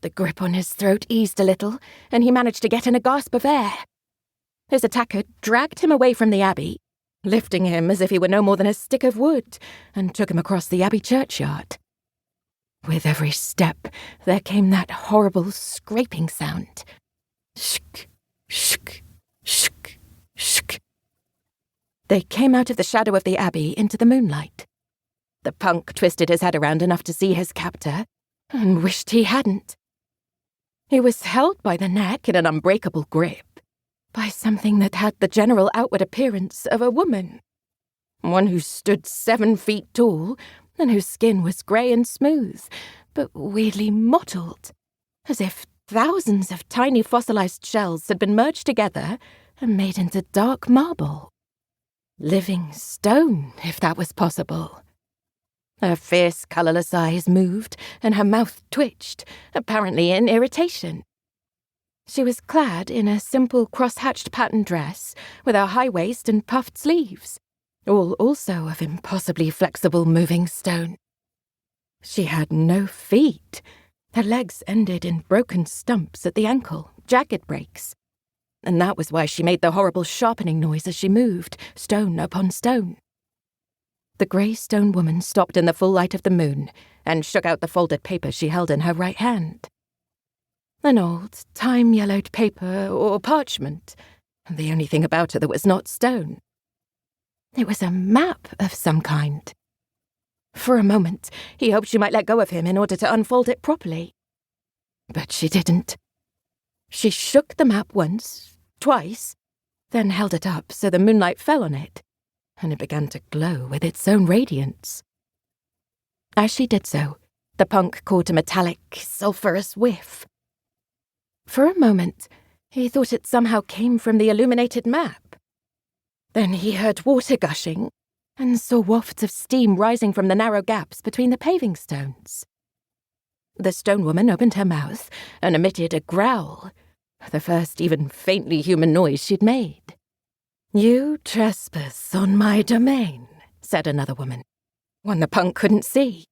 The grip on his throat eased a little, and he managed to get in a gasp of air. His attacker dragged him away from the abbey, lifting him as if he were no more than a stick of wood, and took him across the abbey churchyard. With every step, there came that horrible scraping sound. Shk, shk, shk, shk. They came out of the shadow of the abbey into the moonlight. The punk twisted his head around enough to see his captor, and wished he hadn't. He was held by the neck in an unbreakable grip, by something that had the general outward appearance of a woman. One who stood 7 feet tall, and whose skin was grey and smooth, but weirdly mottled, as if thousands of tiny fossilized shells had been merged together and made into dark marble. Living stone, if that was possible. Her fierce, colourless eyes moved, and her mouth twitched, apparently in irritation. She was clad in a simple cross-hatched pattern dress, with a high waist and puffed sleeves, all also of impossibly flexible moving stone. She had no feet. Her legs ended in broken stumps at the ankle, jagged breaks. And that was why she made the horrible sharpening noise as she moved, stone upon stone. The grey stone woman stopped in the full light of the moon and shook out the folded paper she held in her right hand. An old, time-yellowed paper or parchment, the only thing about her that was not stone. It was a map of some kind. For a moment, he hoped she might let go of him in order to unfold it properly. But she didn't. She shook the map once, twice, then held it up so the moonlight fell on it, and it began to glow with its own radiance. As she did so, the punk caught a metallic, sulphurous whiff. For a moment, he thought it somehow came from the illuminated map. Then he heard water gushing, and saw wafts of steam rising from the narrow gaps between the paving stones. The stone woman opened her mouth and emitted a growl, the first even faintly human noise she'd made. "You trespass on my domain," said another woman, one the punk couldn't see.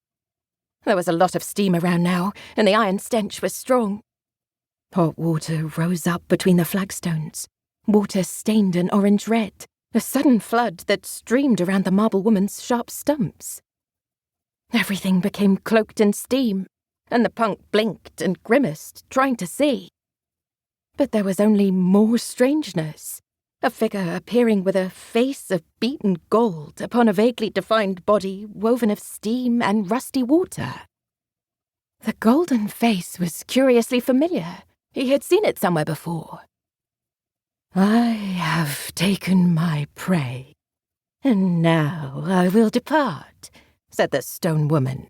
There was a lot of steam around now, and the iron stench was strong. Hot water rose up between the flagstones, water stained an orange-red, a sudden flood that streamed around the marble woman's sharp stumps. Everything became cloaked in steam, and the punk blinked and grimaced, trying to see. But there was only more strangeness, a figure appearing with a face of beaten gold upon a vaguely defined body woven of steam and rusty water. The golden face was curiously familiar. He had seen it somewhere before. "I have taken my prey, and now I will depart," said the stone woman.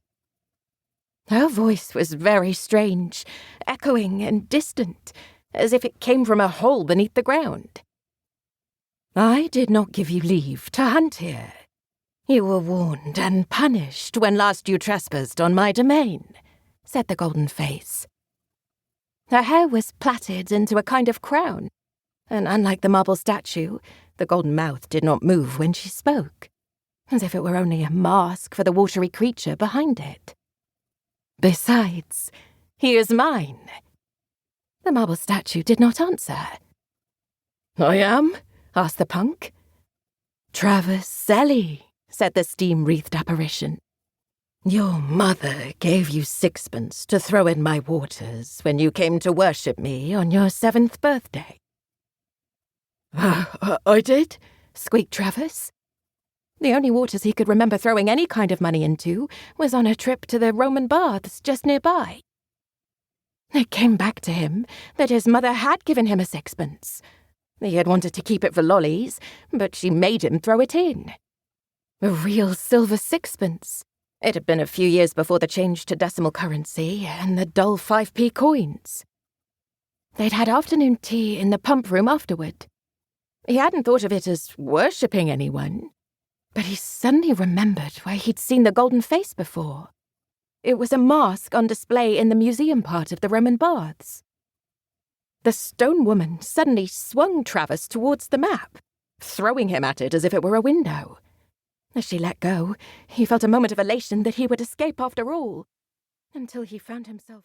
Her voice was very strange, echoing and distant, as if it came from a hole beneath the ground. "I did not give you leave to hunt here. You were warned and punished when last you trespassed on my domain," said the golden face. Her hair was plaited into a kind of crown, and unlike the marble statue, the golden mouth did not move when she spoke, as if it were only a mask for the watery creature behind it. "Besides, he is mine." The marble statue did not answer. "I am?" asked the punk. "Travis Selly," said the steam-wreathed apparition. "Your mother gave you 6pence to throw in my waters when you came to worship me on your 7th birthday. I did?" squeaked Travis. The only waters he could remember throwing any kind of money into was on a trip to the Roman baths just nearby. It came back to him that his mother had given him a 6pence. He had wanted to keep it for lollies, but she made him throw it in. A real silver 6pence. It had been a few years before the change to decimal currency and the dull 5p coins. They'd had afternoon tea in the pump room afterward. He hadn't thought of it as worshipping anyone, but he suddenly remembered where he'd seen the golden face before. It was a mask on display in the museum part of the Roman baths. The stone woman suddenly swung Travis towards the map, throwing him at it as if it were a window. As she let go, he felt a moment of elation that he would escape after all, until he found himself